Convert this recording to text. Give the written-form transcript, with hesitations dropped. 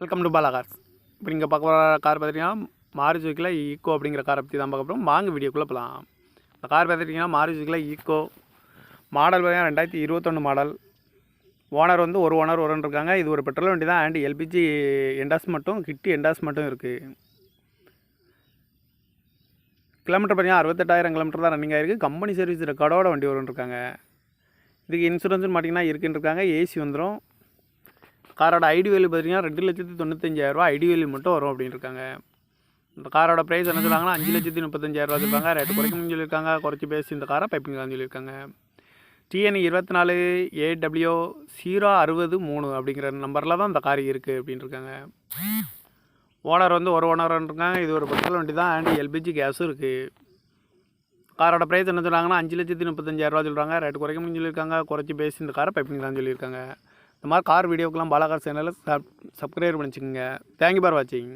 Welcome to Bala cars. இப்போ நீங்கள் பார்க்க போகிற கார் பார்த்துட்டிங்கன்னா மாருதி சுசுக்கியில் ஈக்கோ அப்படிங்கிற காரை பற்றி தான் பார்க்க போகிறோம். வாங்க வீடியோக்குள்ளே போகலாம். இந்த கார் பார்த்துட்டிங்கன்னா மாருதி சுசுக்கியில் ஈக்கோ மாடல் பார்த்தீங்கன்னா 2021 மாடல். ஓனர் வந்து ஒரு ஓனர் இருக்காங்க. இது ஒரு பெட்ரோல் வண்டி தான். அண்ட் எல்பிஜி என்டாஸ் மட்டும் கிட்டி என்டாஸ் மட்டும் இருக்குது. கிலோமீட்டர் பார்த்தீங்கன்னா 68,000 கிலோமீட்டர் தான் ரன்னிங் ஆகிருக்கு. கம்பெனி சர்வீஸ் ரெக்கார்டோட வண்டி இருக்காங்க. இதுக்கு இன்சூரன்ஸ்னு பார்த்தீங்கன்னா இருக்குன்னு இருக்காங்க. ஏசி வந்துடும். காரோட ஐடி வேல்யூ பார்த்தீங்கன்னா 2,95,000 ஐடி வேல்யூ மட்டும் வரும் அப்படின்னு இருக்காங்க. இந்த காரோட ப்ரைஸ் என்ன சொல்கிறாங்கன்னா 5,35,000 சொல்லியிருக்காங்க. ரேட்டு குறைக்கணும்னு சொல்லியிருக்காங்க. குறைச்சி பேசி இந்த காரை பைப்பிங்கலான்னு சொல்லியிருக்காங்க. TN 24 AW 063 அப்படிங்கிற நம்பரில் தான் இந்த கார் இருக்குது அப்படின்னு இருக்காங்க. ஓனர் வந்து ஒரு ஓனர் இருக்காங்க. இது ஒரு பெட்ரோல் வண்டி தான். அண்ட் எல்பிஜி கேஸும் இருக்குது. காரோட ப்ரைஸ் என்ன சொல்கிறாங்கன்னா 5,35,000 சொல்கிறாங்க. ரேட்டு குறைக்கணும்னு சொல்லியிருக்காங்க. குறைச்சி பேசி இந்த காரை பைப்பிங்கலான்னு சொல்லியிருக்காங்க. இந்த மாதிரி கார் வீடியோக்கெல்லாம் பாலா கார் சேனலில் சப்ஸ்கிரைப் பண்ணிச்சுக்கோங்க. தேங்க்யூ ஃபார் வாட்சிங்.